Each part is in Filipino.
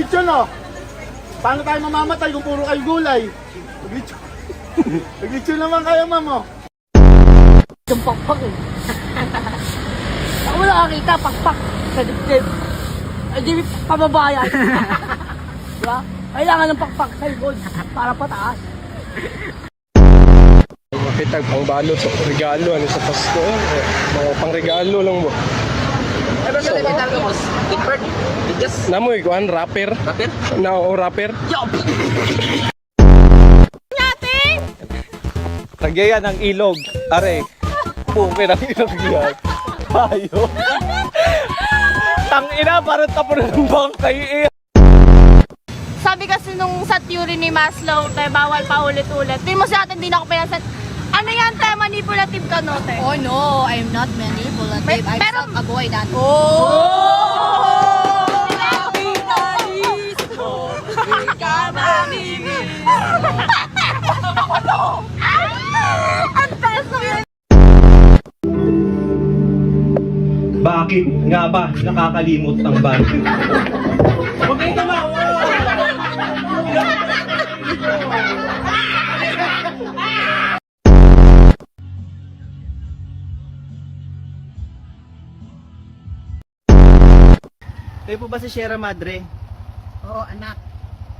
Naglitsyon oh. Paano tayo mamamatay kung puro kayo gulay? Naglitsyon. Naglitsyon naman kayo, ma'am oh. Yung pakpak eh. Ako wala kakita, pakpak. Sa dibdib. Ay di pababayan. Diba? Kailangan ng pakpak sa likod para pataas. Makita pang balot sa regalo, ano sa Pasko. Mga pang regalo lang mo. Ano siya tinatawag mo? Different? Just Namoy, kuhan, rapper. rapid? O rapper. Yup! Lagyan ng ilog. Are. Puke ng ilog yan. Payo. Tangina, parang tapo ng bangkay eh. Sabi kasi nung sa theory ni Maslow, te, bawal pa ulit-ulit. Di mo sa atin, di na ako pinasan. Ano yan, te? Manipulative ka, no, te? Oh no, I'm not manipulative. I'm Pero- self-avoidant. Ang taas mo yun! Bakit nga ba nakakalimot ang bag? Kayo po ba si Sierra Madre? Oo anak,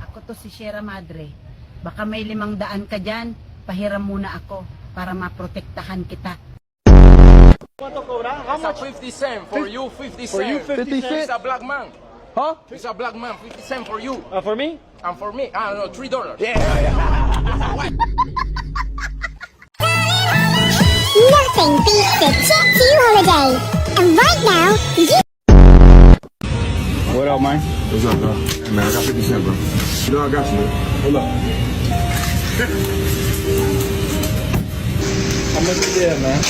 ako to si Sierra Madre. Baka may 500 ka dyan, pahiram muna ako para maprotektahan kita. It's a 50 cent for you, 50 cent. For you, 50 cent? It's a black man. Huh? It's a black man, 50 cent for you. For me? And for me, no, $3. Nothing beats the Jet 2 holiday. And right now, you What up, man? What's up, bro? Hey, man, I got 50 cents, bro. You know I got you, man. Hold up. How much is there, man?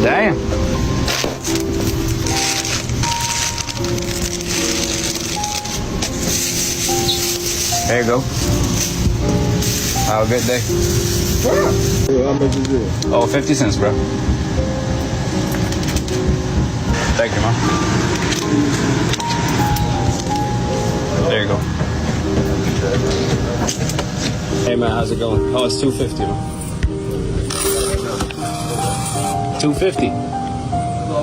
Damn. There you go. Have a good day. How much is it? Oh, 50 cents, bro. Thank you, man. There you go. Hey, man, how's it going? Oh, it's 250, man. 250.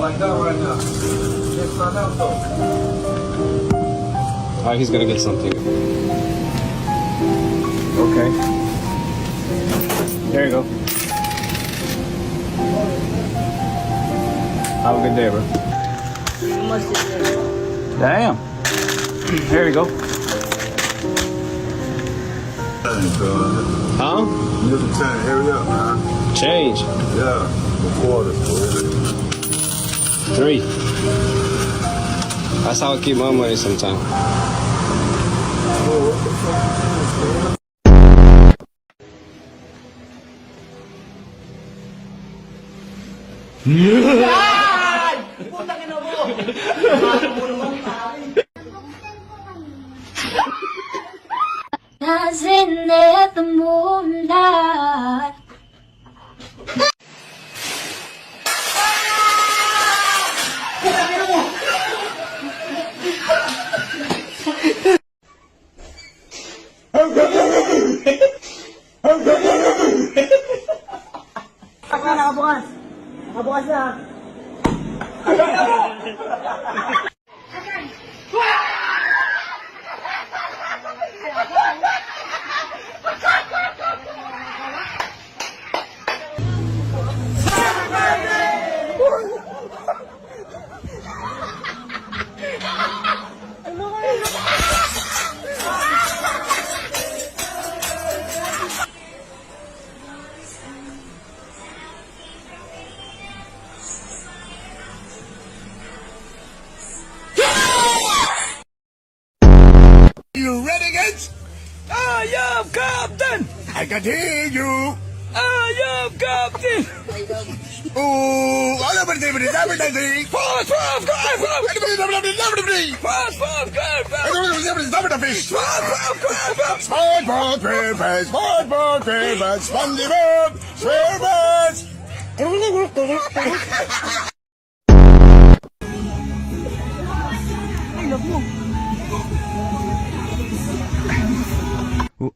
Like that right now. Just find out, though. All right, he's gonna get something. Okay. There you go. Have a good day, bro. Damn. There you go. Huh? You just trying to hurry up, man. Change. Yeah. The quarters, bro. 3. That's how I keep my money sometimes. dancing at the moonlight. Nakabukas. Nakabukas na. You ready, kids? I am Captain! I can hear you. I am Captain! Ooh, all over the table, everything. Pass, pass, pass, pass! Everybody, Pass, pass, pass, pass! fish. Pass, SpongeBob SquarePants, SpongeBob SquarePants, SpongeBob SquarePants. Kaya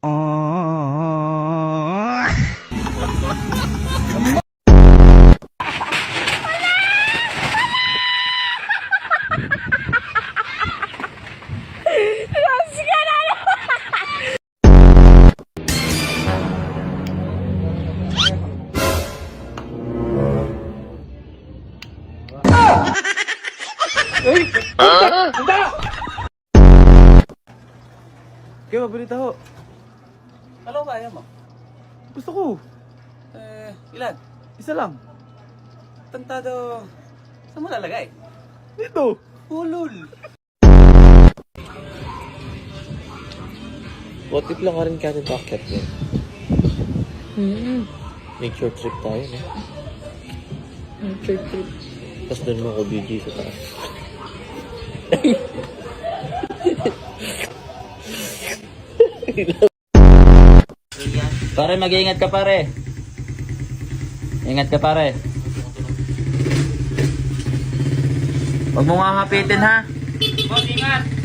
mabalita ho. Ano ba ayaw mo? Gusto ko. Ilan? Isa lang. Tantado. Saan mo lalagay? Dito. Ulul. What if lang ka rin kanin packet din? Make short trip tayo, no? Trip, trip. Tapos doon mo ko BG sa taas. Pare, mag-iingat ka pare. Ingat ka pare. Huwag mo nga hapitin ha.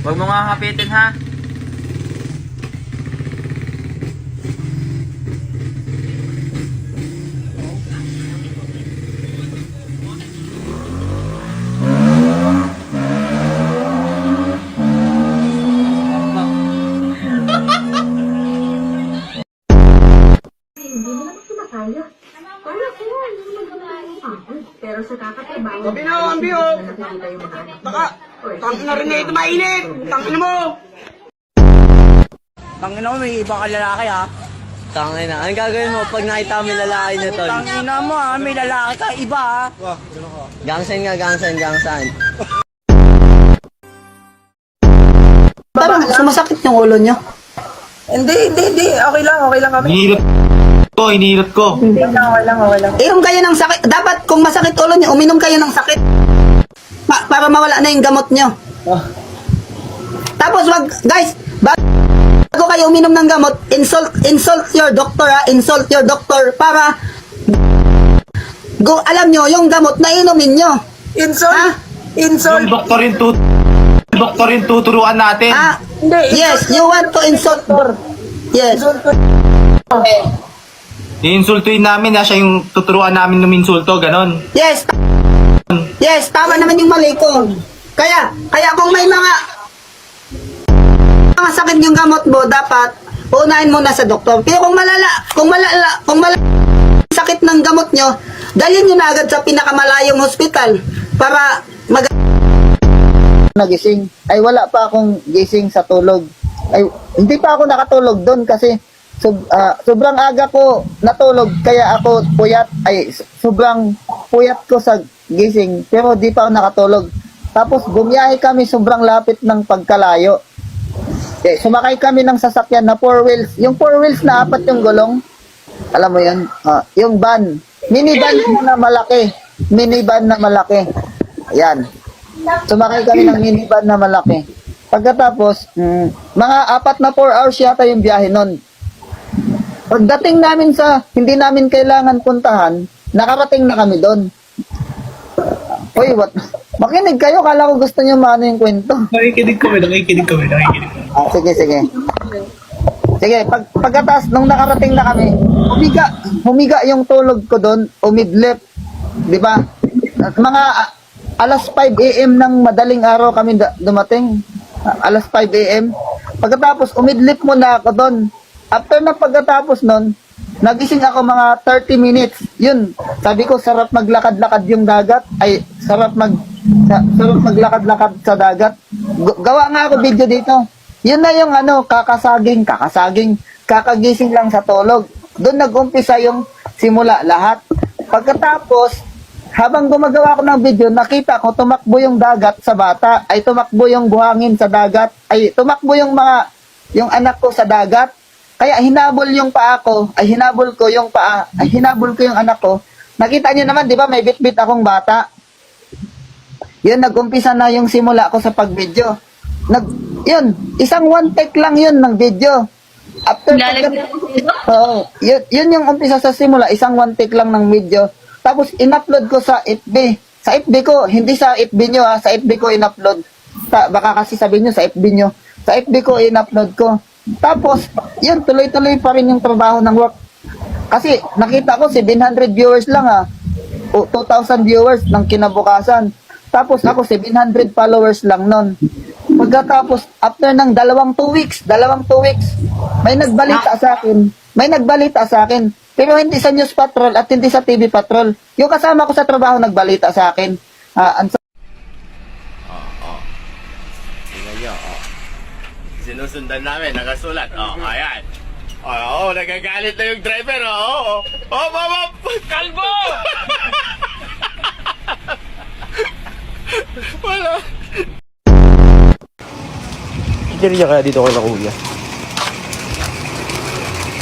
Huwag mo nga hapitin ha. Tangina mo, may iba ka lalaki ha. Tangin na. Anong gagawin mo pag nakita mo yung lalaki na to? Tangina mo ha, may lalaki ka iba ha. Gangsan nga, gangsan. Parang sumasakit yung ulo nyo. Hindi. Okay lang kami. Hinihilot ko. Okay lang. Inom kayo ng sakit. Dapat kung masakit ulo nyo, uminom kayo ng sakit. Para mawala na yung gamot nyo. Tapos wag, guys, bago kayo uminom ng gamot, insult your doctor ha. Insult your doctor para alam nyo yung gamot na inumin nyo. Insult? Ha? Insult? Doktor yung tuturuan natin. Ah, yes, you want to insult. Yes. Iinsultuin namin na siya yung tuturuan namin numinsulto, ganon. Yes. Yes, tama naman yung mali ko. Kaya kung may mga sakit yung gamot mo, dapat unahin muna sa doktor. Pero kung malala sakit ng gamot nyo, dalhin nyo na agad sa pinakamalayong hospital para nagising. Ay wala pa akong gising sa tulog. Ay hindi pa ako nakatulog doon kasi sobrang aga ko natulog kaya ako puyat. Ay sobrang puyat ko sa gising pero di pa ako nakatulog. Tapos bumiyahe kami sobrang lapit ng pagkalayo. Sumakay kami ng sasakyan na 4 wheels. Yung 4 wheels na 4 yung gulong. Alam mo yun? Yung van. Minivan na malaki. Minivan na malaki. Ayan. Sumakay kami ng minivan na malaki. Pagkatapos, mga 4 na 4 hours yata yung biyahe nun. Pagdating namin sa hindi namin kailangan puntahan, nakarating na kami doon. Uy, what? Makinig kayo, kala ko gusto niyo maano yung kwento. Nakikinig kami. Sige. Sige, pagkatapos nung nakarating na kami, humiga yung tulog ko doon, umidlip. 'Di ba? Mga alas 5 AM ng madaling araw kami dumating. Alas 5 AM. Pagkatapos umidlip muna ako doon. After na pagkatapos nun, nagising ako mga 30 minutes. Yun, sabi ko sarap maglakad-lakad yung dagat. Ay, sarap maglakad-lakad sa dagat. Gawa nga ako video dito. Yun na yung kakasaging, kakagising lang sa tulog. Doon nag-umpisa yung simula lahat. Pagkatapos, habang gumagawa ko ng video, nakita ko tumakbo yung dagat sa bata. Ay, tumakbo yung buhangin sa dagat. Ay, tumakbo yung anak ko sa dagat. Kaya hinabol yung paa ko, hinabol ko yung anak ko. Nakita niyo naman, di ba, may bit-bit akong bata. Yun, nag-umpisa na yung simula ko sa pag-video. Yun, isang one take lang yun ng video. After yun yung umpisa sa simula, isang one take lang ng video. Tapos in-upload ko sa FB. Sa FB ko, hindi sa FB nyo sa FB ko in-upload. Baka kasi sabihin nyo sa FB nyo. Sa FB ko in-upload ko. Tapos, yun, tuloy-tuloy pa rin yung trabaho ng work. Kasi nakita ko 700 viewers lang o 2,000 viewers ng kinabukasan. Tapos ako 700 followers lang nun. Pagkatapos, after ng 2 weeks, may nagbalita sa akin. Pero hindi sa News Patrol at hindi sa TV Patrol. Yung kasama ko sa trabaho nagbalita sa akin. Tingnan nyo, sinusundan namin, nakasulat. Ayan. Nagagalit na yung driver, kalbo! Wala. Pizzeria kaya dito kay Kuya.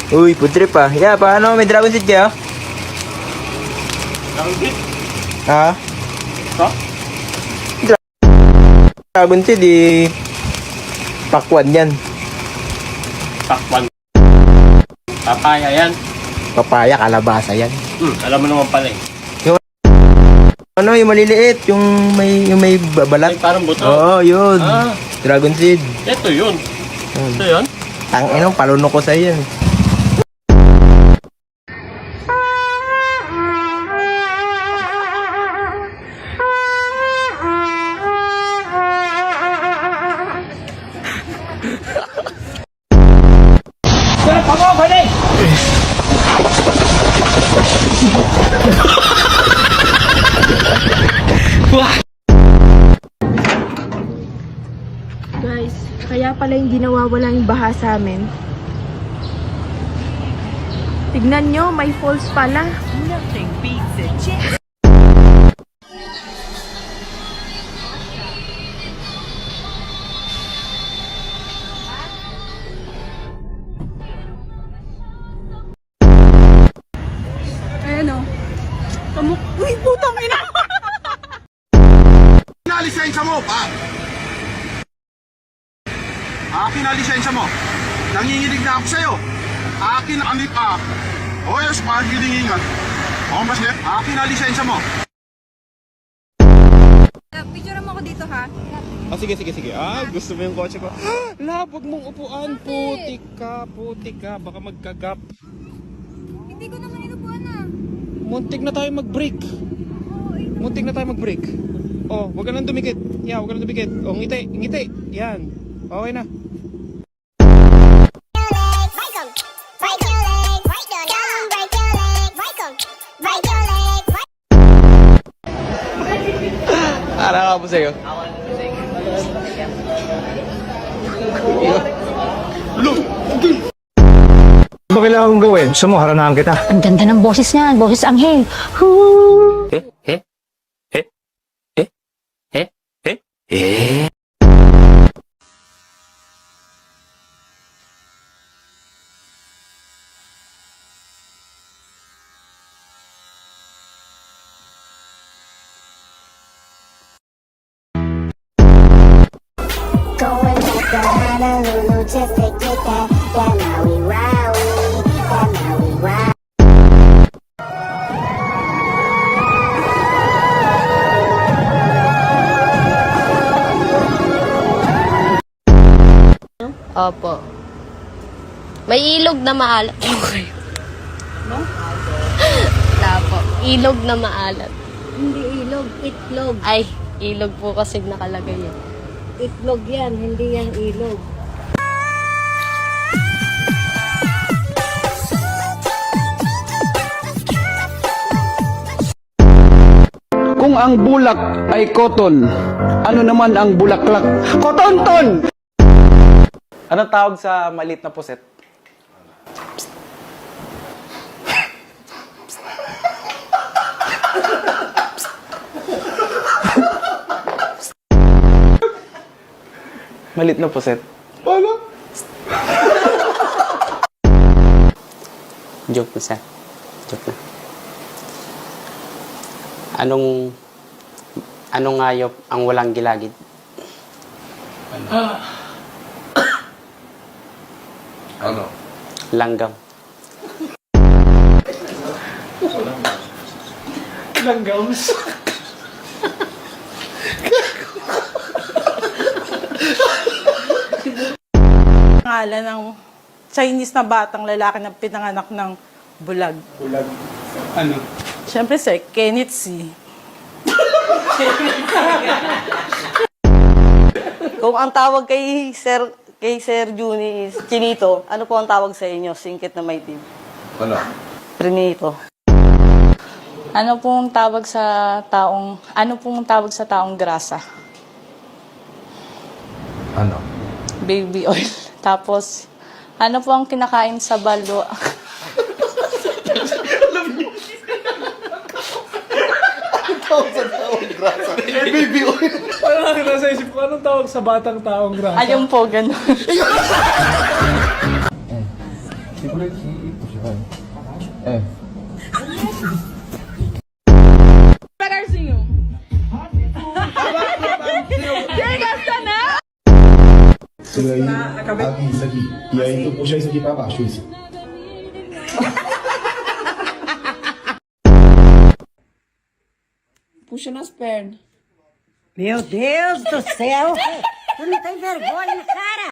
Uy, food trip ah. Yeah, paano? May dragon seed kayo? Dragon seed? Ha? Ha? Dragon seed pakwan yan. Pakwan. Papaya yan. Papaya, kalabasa yan. Alam mo naman pala eh. Ano, yung maliliit, yung may balat. Ay, parang buto. Oo, yun. Ah. Dragon seed. Ito yun. Ito yun? Tangin, palunok ko sa yan. Guys, kaya pala hindi nawawala yung baha sa amin. Tignan nyo, may falls pala. Nothing beats a chick. Uy, putang ina! Lisensya mo, pa! Akin na lisensya mo. Nanginginig na ako sa'yo. Akin ang lipa. O yes, pagilingan. O mas net, akin na lisensya mo. Picture mo ako dito ha. Sige. Gusto mo yung kotse ko? Labag mong upuan. Putik ka. Baka magkagap. Hindi ko naman inupuan na. Muntik na tayo mag-break. Oh, wag ka nang dumikit. Yeah, wag ka nang dumikit. Oh, ngiti. Yan. Okay na. Ara ka po sa'yo. Ano kailangan kong gawin? Gusto mo, haranahan kita. Ang ganda ng boses niyan, boses anghel. Going back to Honolulu just to get that Maui Wowie. Opo. May ilog na maalat. Okay. No? Wala po. Ilog na maalat. Hindi ilog, itlog. Ay, ilog po kasi nakalagay yan. Itlog yan, hindi yan ilog. Kung ang bulak ay cotton, ano naman ang bulaklak? Kotonton! Anong tawag sa maliit na puset? Maliit na puset. Paano? Joke na, sir. Joke na. Anong hayop ang walang gilagid? Ano? Langgam. Langgams. Pangalan ng Chinese na batang lalaki na pinanganak ng bulag. Bulag. Ano? Siyempre, Sir Kenneth C. Kung ang tawag kay Sir Juni is Chinito, ano po ang tawag sa inyo? Singkit na may team. Ano? Prinito. Ano pong tawag sa taong grasa? Ano? Baby oil. Tapos, ano po ang kinakain sa baldo? Parang nasa isip ko, anong tawag sa batang taong grasa? Ayun po, ganun. E aí tu puxa isso aqui pra baixo, isso. Puxa nas pernas. Meu Deus do céu! Tu não tem vergonha na cara?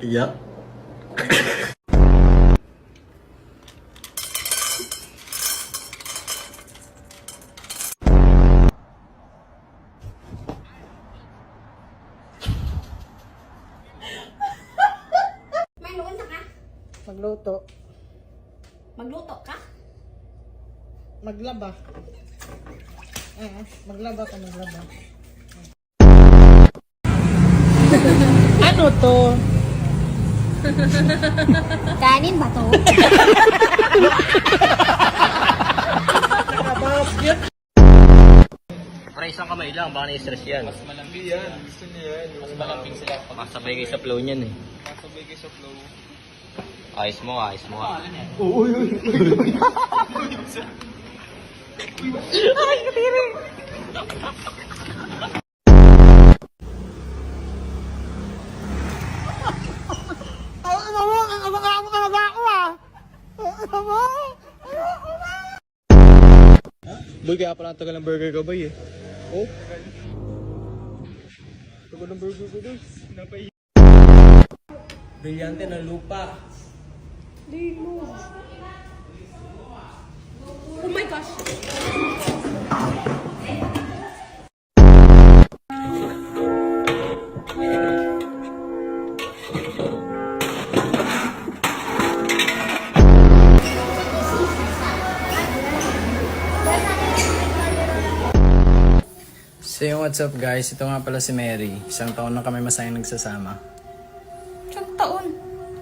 Yep. Magluto. Magluto ka? Maglaba. Maglaba ka, maglaba. Ano to? Kanin ba to? Para isang kamay lang, baka na-stress yan. Mas malambing yan. Gusto niya yan. Mas malambing sila. Masabay kayo sa flow niyan eh. Masabay kayo sa flow. Ayos mo nga, ayos mo nga. Boy, kaya pala ang tagal ng burger ko, boy eh. Oh? Tagal ng burger ko, boy. Napay. Brilyante ng lupa. Oh my gosh! So what's up guys, ito nga pala si Mary. Isang taon na kami masayang nagsasama. Isang taon?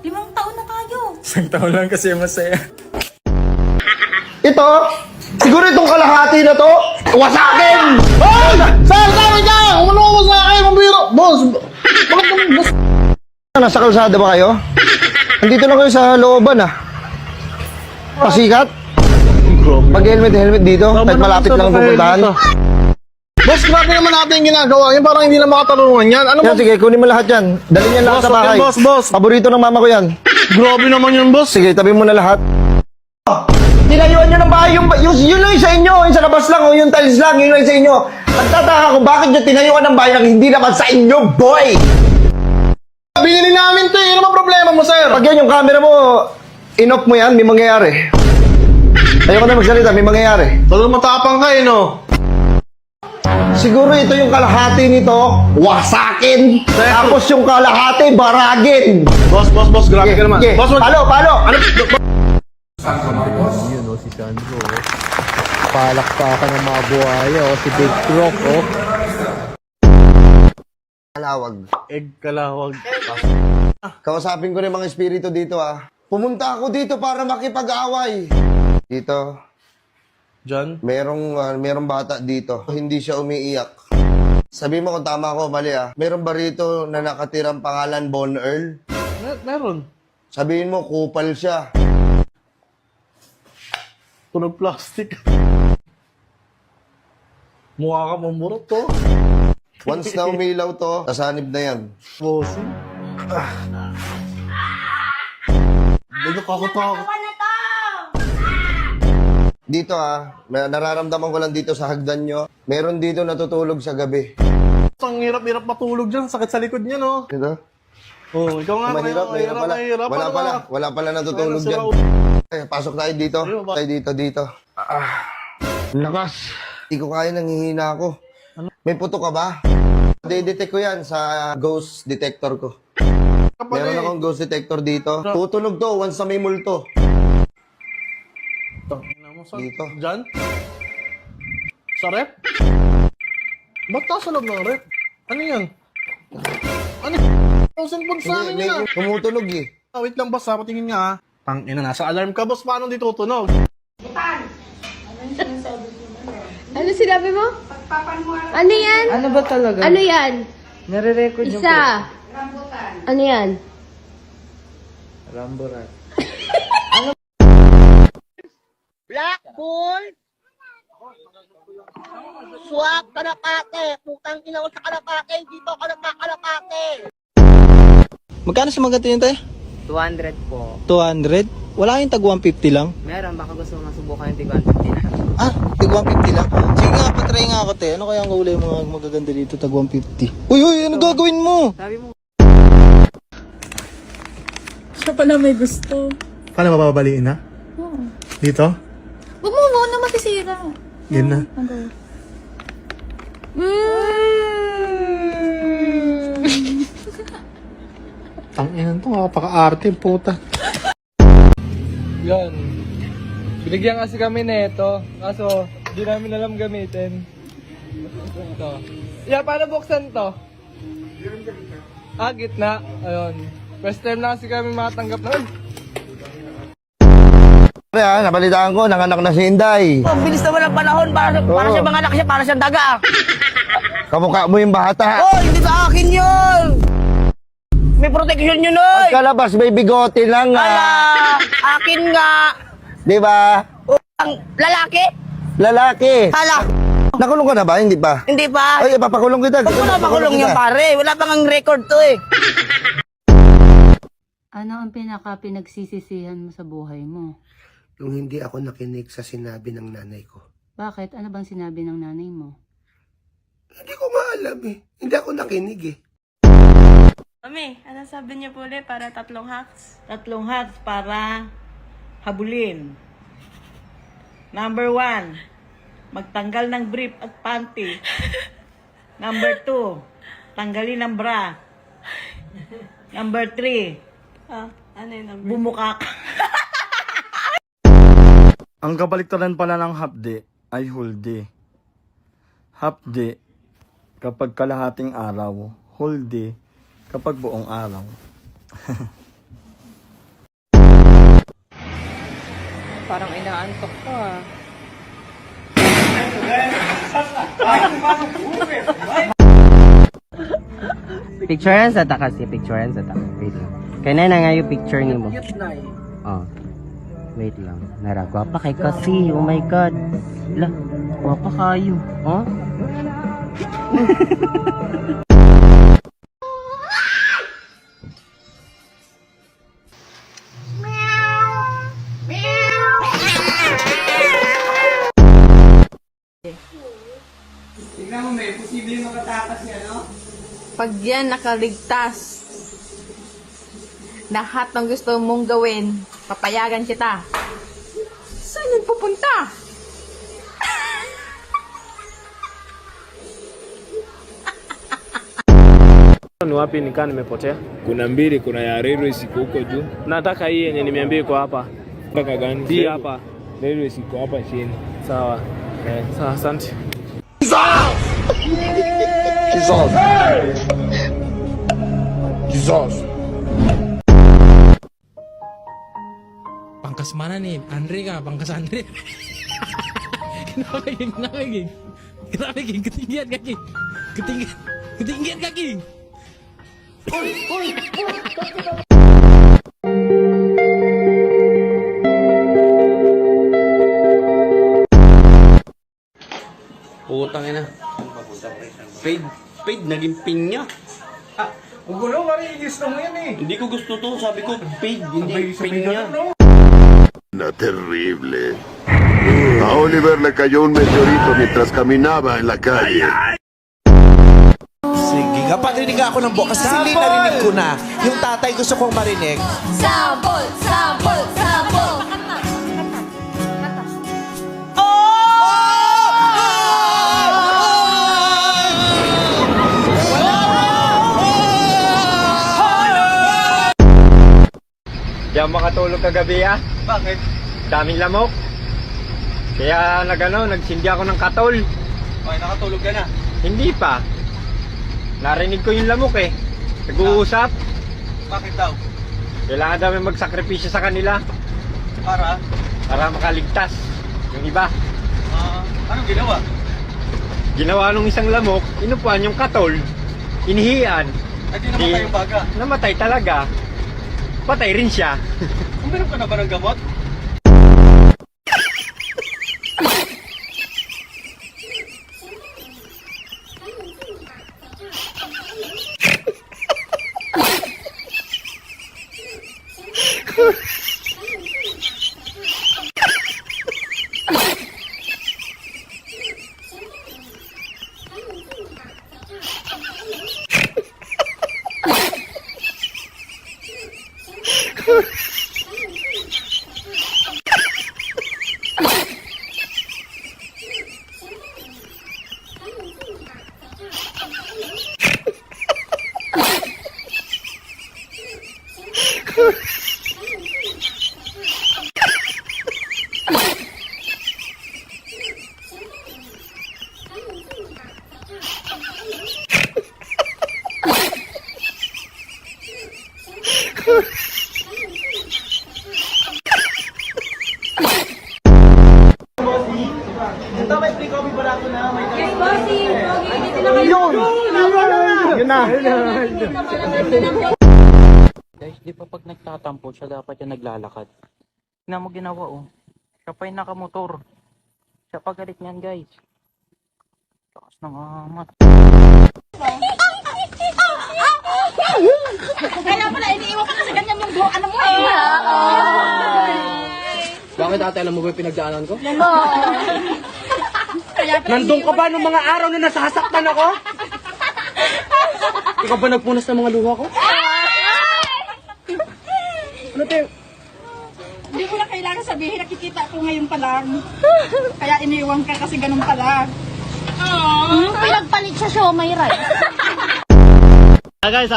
5 taon na tayo! Isang taon lang kasi masaya. Ito, siguro itong kalahati na to, wasakin! Hoy! Sir, tawag ka! Umano ko wasakin! Mabiro! Boss! Bakit naman, boss? Nasa kalsada ba kayo? Nandito na kayo sa looban ah. Pasikat? Mag-helmet dito, kahit malapit lang ang pupuntahan. Boss, grabe naman natin yung ginagawa. Yan parang hindi na makatarungan yan. Ano Yan, sige, kunin mo lahat yan. Dalhin yan lahat sa bahay. boss. Paborito ng mama ko yan. Grabe naman yun, boss. Sige, tabi mo na lahat. Tinayuan nyo ng bahay yun lang sa inyo. Yung sa labas lang o yung tiles lang, yun lang sa inyo. Nagtataka ko bakit nyo tinayuan ng bahay na hindi naman sa inyo, boy! Binili namin to eh. Ano ba problema mo, sir? Pag yan yung camera mo, Inok mo yan, may mangyayari. Ayoko na magsalita, may mangyayari. Talagang matapang ka no? Siguro ito yung kalahati nito, wasakin. Tapos yung kalahati, baragin. Boss, grabe ka naman. Okay. Boss, Palo! Ano? Yun o, si Sandro. Palakpakan ng mga buhaya o, si Big Croc o. Kalawag. Egg kalawag. Kausapin ko rin mga espiritu dito Pumunta ako dito para makipag-away. Dito, John? merong bata dito. Hindi siya umiiyak. Sabi mo kung tama ako, mali Meron ba rito na nakatirang pangalan Bon Earl? Meron. Sabihin mo, kupal siya. Tunog plastic. Mukha ka mamurot to. Once na umilaw to, nasanib na yan. Bossy. Medyo kakotakot. Dito may nararamdaman ko lang dito sa hagdan nyo. Meron dito natutulog sa gabi. Ang hirap-hirap matulog dyan. Sakit sa likod niya, no? Dito? Oh, ikaw nga. Mahirap pala. Wala pala natutulog dyan. Pasok tayo dito. Tayo dito. Lakas. Hindi ko kaya, nanghihina ako. May puto ka ba? De-detect ko yan sa ghost detector ko. Meron akong ghost detector dito. Tutunog to once na may multo. Dito. Dyan? Sa rep? Ba't ka sa loob ng rep? Ano yan? Ano yan? Cellphone sa amin May yan tumutunog Wait lang boss patingin nga Tangina, nasa alarm ka boss, paano di tutunog? Ano sinabi mo? Ano yan? Ano ba talaga? Ano yan? Nare-record niyo po. Isa. Ano yan? Ramburan. Blackpool! Swak kalapate! Putang ina ko sa kalapate! Dito ka kalapate! Magkano sa mga ganito tayo? 200 po. 200? Wala kayong tag 150 lang? Meron, baka gusto mo masubukan yung tig 150 na. Ah, tag 150 lang? Sige nga, patry nga ako te. Ano kaya ang huli mga magaganda dito, tag 150? Uy, ano gagawin mo? Sabi mo, Siya pala may gusto. Paano mababaliin na? Dito? Huwag mo na masisira. Yan na. Tanginan to, makapaka-arte, puta. Yan. Binigyan kasi kami nito. Kaso, di namin alam gamitin. Ito. Yeah, paano buksan to? Gitna. Ayun. First time na kasi kami makatanggap na. Nabalitaan ko, nanganak na si Inday. ang bilis naman ng panahon. Para siya mga anak siya, para siyang daga. Kamukha mo yung bata. Oh, hindi sa akin yun! May protection yun, oy! Pagkalabas, may bigote lang Ala! Akin nga! Di ba? Ang lalaki? Lalaki. Hala! Nakulong ka na ba? Hindi pa? Hindi pa? Ay, papakulong kita. Huwag mo na makulong yan, pare. Wala pang ang record to eh. Ano ang pinaka-pinagsisisihan mo sa buhay mo? Nung hindi ako nakinig sa sinabi ng nanay ko. Bakit? Ano bang sinabi ng nanay mo? Hindi ko maalam Hindi ako nakinig Mami, ano sabi niyo po ulit para 3 hacks? 3 hacks para habulin. Number 1, magtanggal ng brief at panty. Number 2, tanggalin ang bra. Number 3, Ano yun? bumuka ka. Ang kabaliktaran pala ng hapde ay hulde. Hapde kapag kalahating araw. Hulde kapag buong araw. Parang inaantok ko ah. Picture yan sa ta kasi, picture yan sa ta. Wait lang. Kaya na nga yung picture ni mo. Oh. Wait lang. Nara, gwapa kay kasi. Oh my God. La, gwapa kayo. Oh? Pag yan nakaligtas, lahat ng gusto mong gawin, papayagan kita. Saan yun pupunta? Ni wapi nikaa nimepotea? Kuna mbili, kuna ya railways iko huko juu. Nataka hii yenye nimeambia iko hapa. Mpaka gani? Hii hapa. Railways iko hapa chini. Sawa. Sawa, asante. Pangkas mana nih? Andre kah? Pangkas Andre? Kenapa King? Kenapa King? Ketinggian kaki. Ketinggian kaki. Putang ina. Paid, naging pinya. Gulo, mari gusto mo yan eh. Hindi ko gusto to, sabi ko paid, hindi pinya. Na terrible. A Oliver le cayó un meteorito mientras caminaba en la calle. Sige nga, parinig ako ng buo kasi hindi narinig ko na. Yung tatay gusto kong marinig. Sample! Sample! Sample! Di ako makatulog kagabi ah. Bakit? Daming lamok. Kaya nagsindi ako ng katol. Okay, nakatulog ka na. Hindi pa. Narinig ko yung lamok eh. Nag-uusap. Bakit daw? Kailangan daw may magsakripisyo sa kanila. Para? Para makaligtas. Yung iba. Anong ginawa? Ginawa nung isang lamok, inupuan yung katol. Inihian. Ay, di namatay yung baga. Namatay talaga. Patay rin siya. Uminom ka na ba ng gamot? Ito, may free coffee pala ako na. Yes, bossy! Yun na. Guys, di pa pag nagtatampo siya dapat yung naglalakad. Tingnan mo ginawa oh. Siya pa yung nakamotor. Siya pa galit niyan guys. Takas ng amat. Kaya pala, iniiwan ka kasi ganyan yung buho. Ano mo eh? Bakit ate, alam mo ba yung pinagdaanan ko? Nandun ka ba nung mga araw na nasasaktan ako? Ikaw ba nagpunas ng mga luha ko? Ano te? Hindi ko na kailangan sabihin, nakikita ko ngayon pa lang. Kaya iniwan ka kasi ganun pala. Pinagpalit sa siomay rice. Guys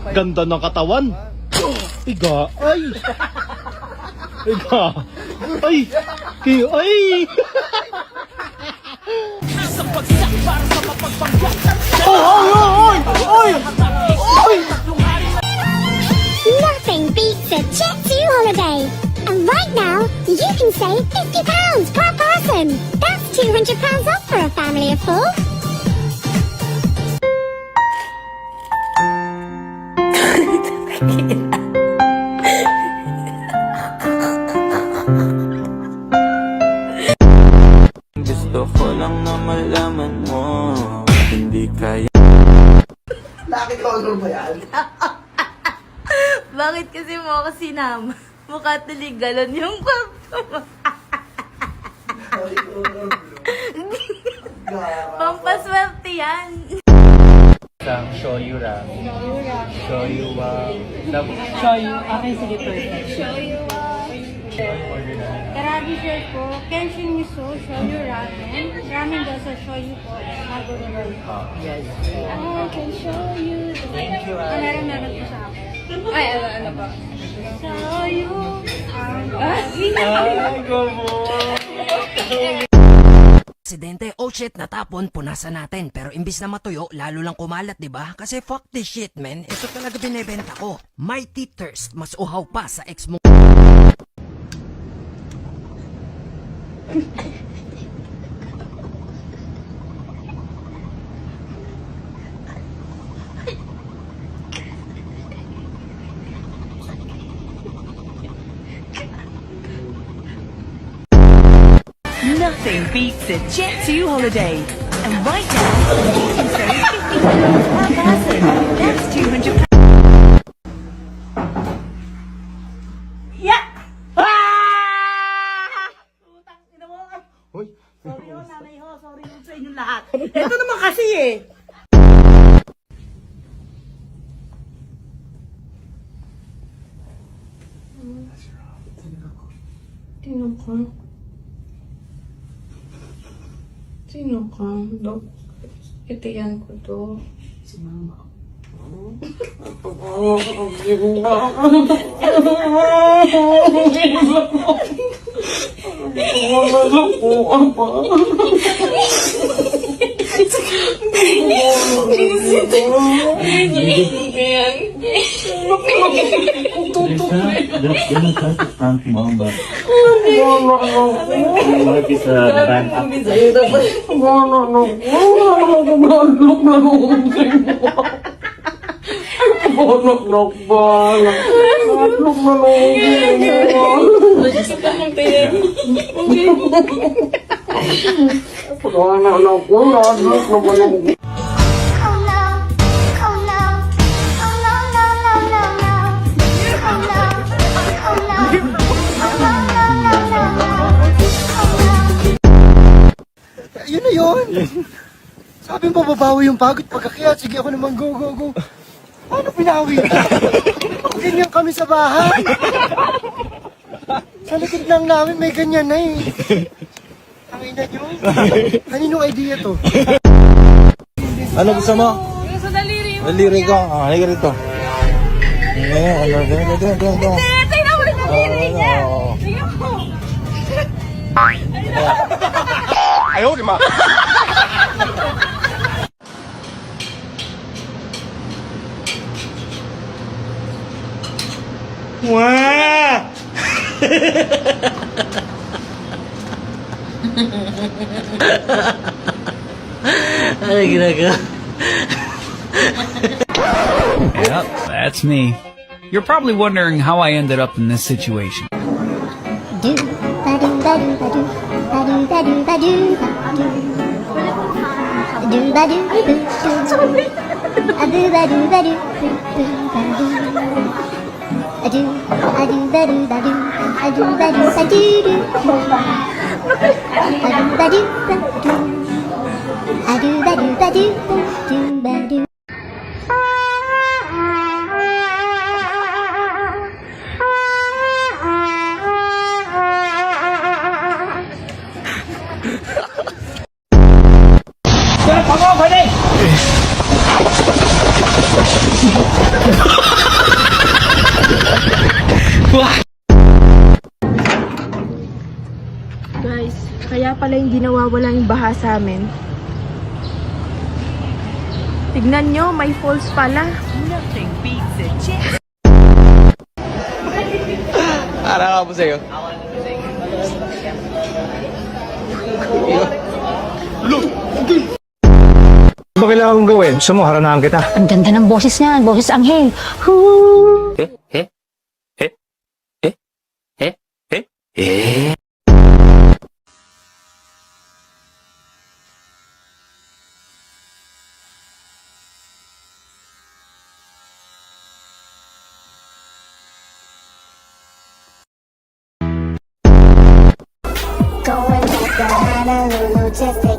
ganda ng katawan. Iga. Ay. Iga. Ay. Ay. Nothing beats a Jet2 holiday. And right now, you can save £50 per person. That's £200 off for a family of 4. Gusto ko lang na malaman mo. Hindi kaya. Nakikolo ba yan? Bakit kasi mo ako sinama? Mukha tuloy galon yung kwarto mo. Pampaswerte yan. Isang shoyu ramen. Shoyu shoyu. Okay, sige, perfect. Karabi sir po, Kenshin miso, shoyu ramen. Ramen dosa shoyu po. Yes. Okay, shoyu. Thank you, Ate. Meron po sa akin. Ay, ano ba? Shoyu. Ay, go mo. Aksidente, oh shit, natapon, punasan natin. Pero imbis na matuyo, lalo lang kumalat, di ba? Kasi fuck this shit, man. Ito talaga binebenta ko. Mighty Thirst, mas uhaw pa sa ex mo. Nothing beats a Jet2 holiday. And right now, you can save £50 per person. That's £200. Yeah! Sorry ho, nanay ho. Sorry ho sa inyong lahat. Ito naman kasi eh. Sino ka? Sino ka? Dok, itiyan ko to. Si mama. Yun na yun. Sabi mo babawi yung pagod pagkakyat. Sige ako naman, go, go, go. Ano pinawi? Ganyan kami sa bahay. Sa likod lang namin may ganyan na eh. Ang ina nyo. Kaninong idea to? Ano gusto mo? Yung sa daliri mo. Daliri ko. Halika rito. Tingnan mo yung daliri niya. Tingnan mo. Ayaw, di ma. Wah! Ano ginagawa? Yep, that's me. You're probably wondering how I ended up in this situation. Guys, kaya pala hindi nawawala yung baha sa amin. Tignan nyo, may falls pala. Nothing beats a Jet. Para ka po sa'yo. Ano ba kailangan kong gawin? Gusto mo, haranahan kita. Ang ganda ng boses niyan, boses anghel. Going back to Honolulu, just take